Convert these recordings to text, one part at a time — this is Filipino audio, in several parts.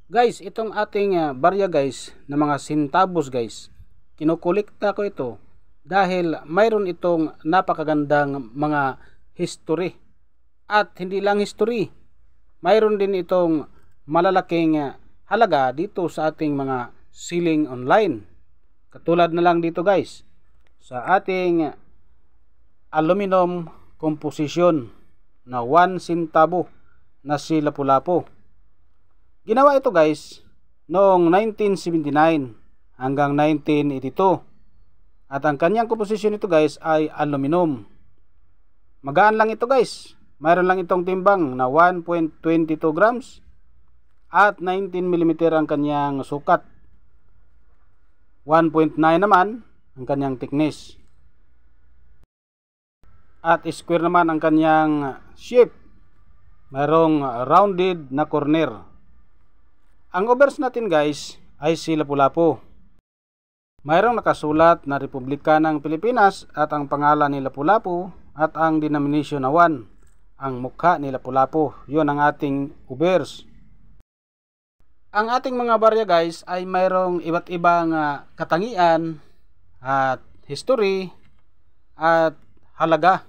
Guys, itong ating barya guys na mga sintabos guys, kinukulikta ko ito dahil mayroon itong napakagandang mga history. At hindi lang history, mayroon din itong malalaking halaga dito sa ating mga siling online. Katulad na lang dito guys, sa ating aluminum composition na 1 centavo na si Lapu-Lapu. Ginawa ito guys noong 1979 hanggang 1982. At ang kanyang komposisyon ito guys ay aluminum. Magaan lang ito guys. Mayroon lang itong timbang na 1.22 grams at 19 mm ang kanyang sukat. 1.9 naman ang kanyang thickness. At square naman ang kanyang shape. Mayroong rounded na corner. Ang overs natin guys ay si Lapu-Lapu. Mayroong nakasulat na Republika ng Pilipinas at ang pangalan ni Lapu-Lapu at ang denomination na 1, ang mukha ni Lapu-Lapu. Yun ang ating overs. Ang ating mga barya guys ay mayroong iba't ibang katangian at history at halaga.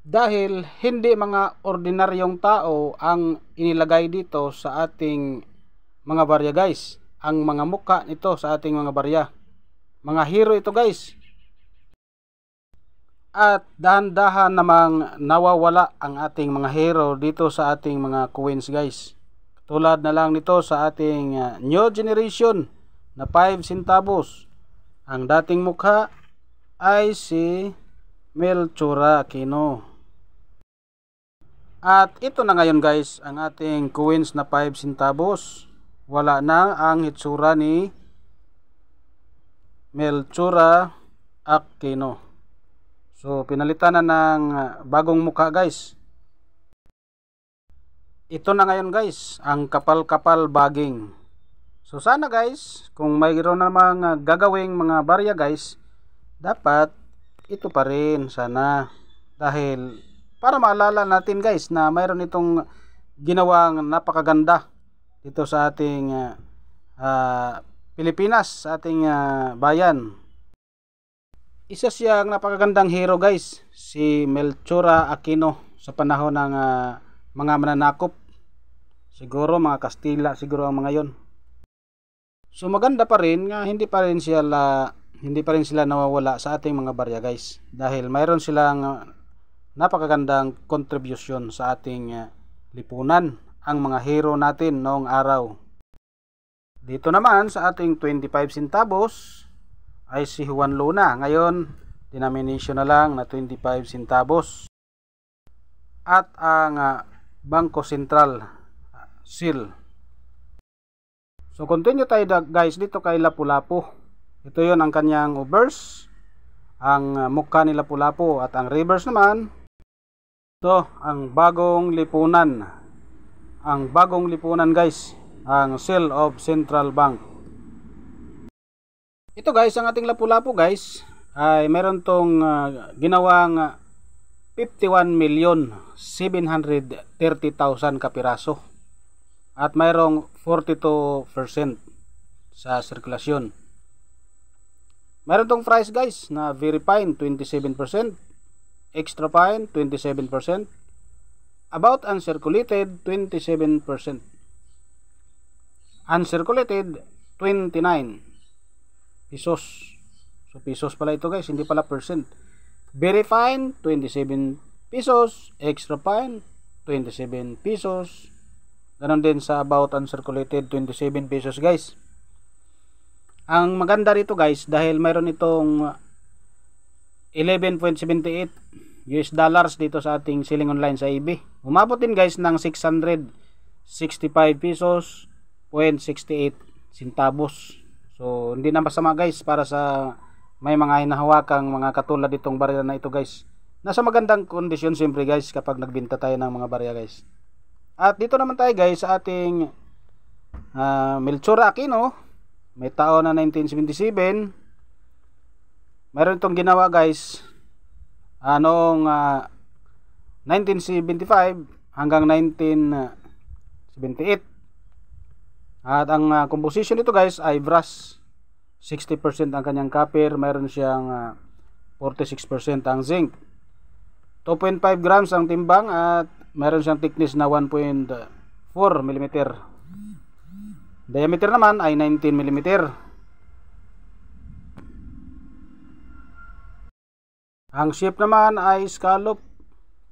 Dahil hindi mga ordinaryong tao ang inilagay dito sa ating mga barya guys. Ang mga mukha nito sa ating mga barya. Mga hero ito guys. At dahan-dahan namang nawawala ang ating mga hero dito sa ating mga coins guys. Tulad na lang nito sa ating new generation na 5 centavos. Ang dating mukha ay si Melchor Aquino. At ito na ngayon guys ang ating coins na 5 centavos. Wala na ang hitsura ni Melchor Aquino. So pinalitan na ng bagong mukha guys. Ito na ngayon guys ang kapal-kapal baging. So sana guys kung mayroon namang gagawing mga barya guys, dapat ito pa rin sana. Dahil para maalala natin guys na mayroon itong ginawang napakaganda dito sa ating Pilipinas, sa ating bayan. Isa siyang napakagandang hero guys, si Melchor Aquino sa panahon ng mga mananakop. Siguro mga Kastila siguro ang mga yon. So maganda pa rin nga hindi pa rin sila nawawala sa ating mga barya guys. Dahil mayroon silang napakagandang contribution sa ating lipunan, ang mga hero natin noong araw. Dito naman sa ating 25 centavos ay si Juan Luna. Ngayon, denomination na lang na 25 centavos. At ang Bangko Sentral seal. So continue tayo guys dito kay Lapu-Lapu. Ito yon ang kanyang overs, ang mukha ni Lapu-Lapu. At ang reverse naman, ito ang bagong lipunan. Ang bagong lipunan guys, ang seal of Central Bank. Ito guys, ang ating Lapu-Lapu guys ay meron tong ginawang 51,730,000 kapiraso. At mayroong 42% sa sirkulasyon. Meron tong price guys na very fine 27%, extra fine 27%, about uncirculated 27%, uncirculated 29 pesos. So pesos pala ito guys, hindi pala percent. Very fine 27 pesos, extra fine 27 pesos. Ganon din sa about uncirculated 27 pesos guys. Ang maganda rito guys dahil mayroon itong 11.78 US dollars dito sa ating selling online sa eBay. Umabot din guys ng 665 pesos 0.68 centavos. So hindi na masama guys para sa may mga hinahawakang mga katulad itong barya na ito guys. Nasa magandang kondisyon siyempre guys kapag nagbenta tayo ng mga barya guys. At dito naman tayo guys sa ating Melchor Aquino. May taon na 1977. Mayroon itong ginawa guys noong 1975 hanggang 1978. At ang composition nito guys ay brass. 60% ang kanyang copper, mayroon siyang 46% ang zinc. 2.5 grams ang timbang at mayroon siyang thickness na 1.4 mm. Diameter naman ay 19 mm. Ang shape naman ay scallop.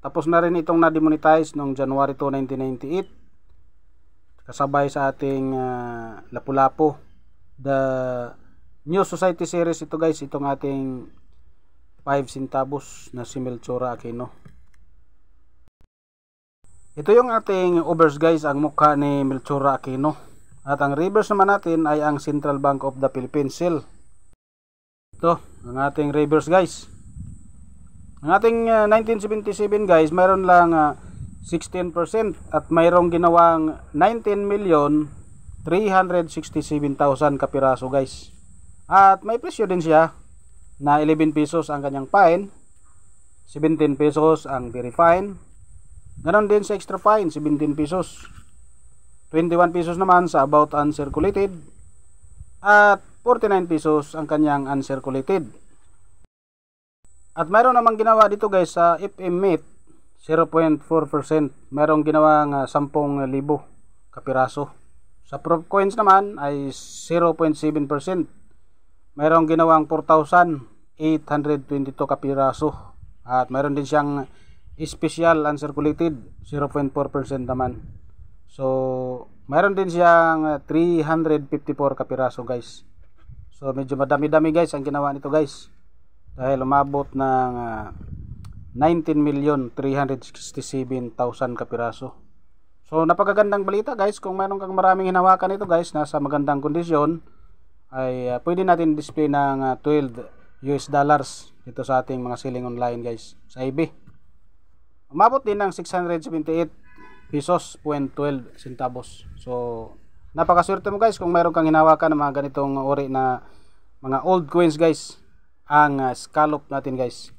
Tapos na rin itong na-demonetize noong January 2, 1998. Kasabay sa ating Lapu-Lapu. The New Society Series ito guys, itong ating 5 centavos na si Melchora Aquino. Ito yung ating obverse guys, ang mukha ni Melchora Aquino. At ang reverse naman natin ay ang Central Bank of the Philippines seal. Ito, ang ating reverse guys. Ang ating 1977 guys, mayroon lang 16% at mayroong ginawang 19,367,000 kapiraso guys. At may presyo din siya na 11 pesos ang kanyang fine, 17 pesos ang very fine. Ganon din sa extra fine, 17 pesos. 21 pesos naman sa about uncirculated. At 49 pesos ang kanyang uncirculated. At mayroon namang ginawa dito guys sa FM Meat, 0.4%. Mayroong ginawang 10,000 kapiraso. Sa proof coins naman ay 0.7%. Mayroong ginawang 4,822 kapiraso. At mayroon din siyang special uncirculated, 0.4% naman. So, mayroon din siyang 354 kapiraso guys. So, medyo madami-dami guys ang ginawa nito guys. Dahil umabot ng 19,367,000 kapiraso. So, napakagandang balita guys. Kung mayroon kang maraming hinawakan ito guys, nasa magandang kondisyon, ay pwede natin display ng $12 dito sa ating mga selling online guys sa eBay. Umabot din ng 678 pesos 12 centavos. So napakaswerte mo guys kung mayroon kang hinawakan ng mga ganitong uri na mga old coins guys, ang scallop natin guys.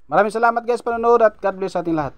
Maraming salamat guys panonood at God bless sa ating lahat.